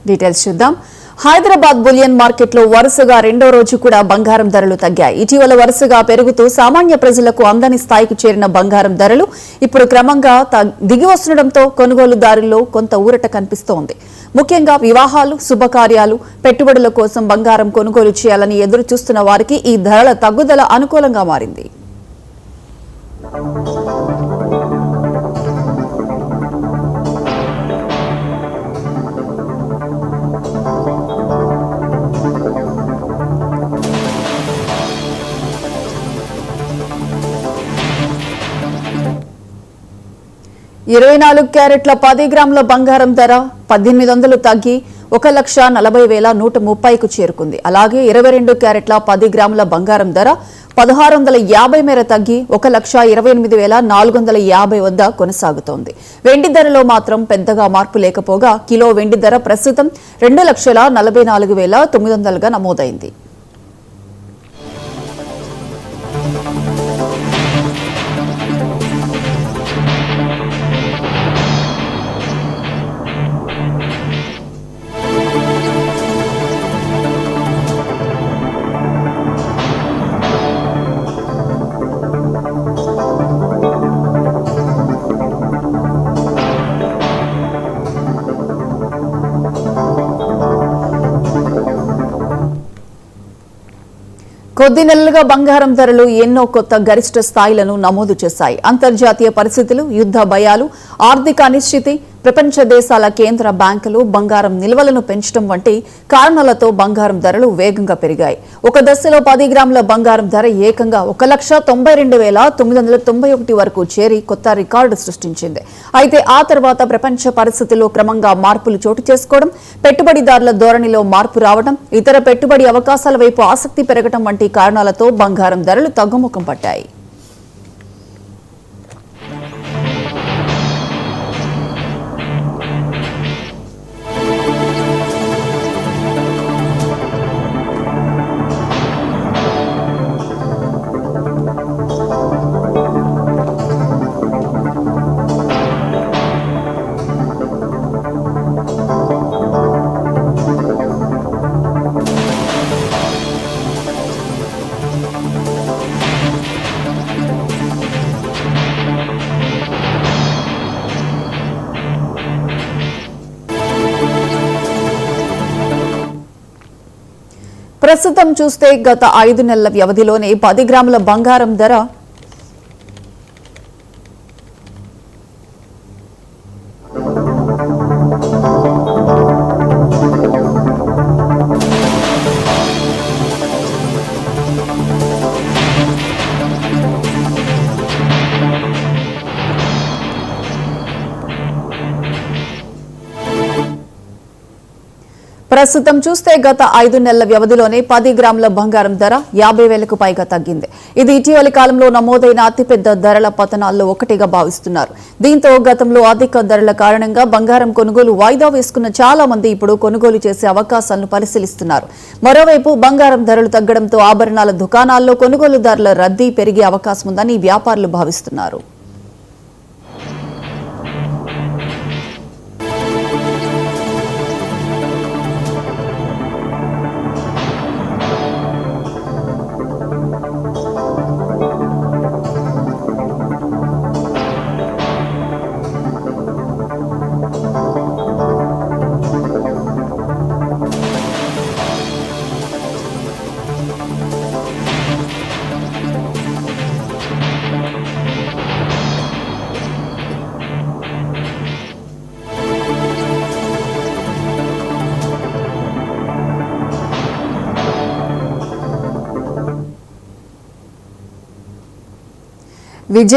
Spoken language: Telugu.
డీటెయిల్స్ చూద్దాం. హైదరాబాద్ బులియన్ మార్కెట్లో వరుసగా రెండో రోజు కూడా బంగారం ధరలు తగ్గాయి. ఇటీవల వరుసగా పెరుగుతూ సామాన్య ప్రజలకు అందని స్థాయికి చేరిన బంగారం ధరలు ఇప్పుడు క్రమంగా దిగి వస్తుండటంతో కొనుగోలుదారుల్లో కొంత ఊరట కనిపిస్తోంది. ముఖ్యంగా వివాహాలు, శుభకార్యాలు, పెట్టుబడుల కోసం బంగారం కొనుగోలు చేయాలని ఎదురు చూస్తున్న వారికి ఈ ధరల తగ్గుదల అనుకూలంగా మారింది. 24 క్యారెట్ల 10 గ్రాముల బంగారం ధర 1800 తగ్గి 1,40,130కు చేరుకుంది. అలాగే 22 క్యారెట్ల 10 గ్రాముల బంగారం ధర 1650 మేర తగ్గి 1,28,450 వద్ద కొనసాగుతోంది. వెండి ధరలో మాత్రం పెద్దగా మార్పు లేకపోగా కిలో వెండి ధర ప్రస్తుతం 2,44,900గా నమోదైంది. కొద్ది నెలలుగా బంగారం ధరలు ఎన్నో కొత్త గరిష్ట స్థాయిలను నమోదు చేశాయి. అంతర్జాతీయ పరిస్థితులు, యుద్ధ భయాలు, ఆర్థిక అనిశ్చితి, ప్రపంచ దేశాల కేంద్ర బ్యాంకులు బంగారం నిల్వలను పెంచడం వంటి కారణాలతో బంగారం ధరలు వేగంగా పెరిగాయి. ఒక దశలో 10 గ్రాముల బంగారం ధర ఏకంగా 1,92,991 వరకు చేరి కొత్త రికార్డు సృష్టించింది. అయితే ఆ తర్వాత ప్రపంచ పరిస్థితుల్లో క్రమంగా మార్పులు చోటు చేసుకోవడం, పెట్టుబడిదారుల ధోరణిలో మార్పు రావడం, ఇతర పెట్టుబడి అవకాశాల వైపు ఆసక్తి పెరగడం వంటి కారణాలతో బంగారం ధరలు తగ్గుముఖం పట్టాయి. ప్రస్తుతం చూస్తే గత 5 నెలల వ్యవధిలోనే 10 గ్రాముల బంగారం ధర ప్రస్తుతం చూస్తే గత 5 నెలల వ్యవధిలోనే 10 గ్రాముల బంగారం ధర 50,000కు పైగా తగ్గింది. ఇది ఇటీవలి కాలంలో నమోదైన అతిపెద్ద ధరల పతనాల్లో ఒకటిగా భావిస్తున్నారు. దీంతో గతంలో అధిక ధరల కారణంగా బంగారం కొనుగోలు వాయిదా వేసుకున్న చాలా మంది ఇప్పుడు కొనుగోలు చేసే అవకాశాలను పరిశీలిస్తున్నారు. మరోవైపు బంగారం ధరలు తగ్గడంతో ఆభరణాల దుకాణాల్లో కొనుగోలుదారుల రద్దీ పెరిగే అవకాశం ఉందని వ్యాపారులు భావిస్తున్నారు. విజయ్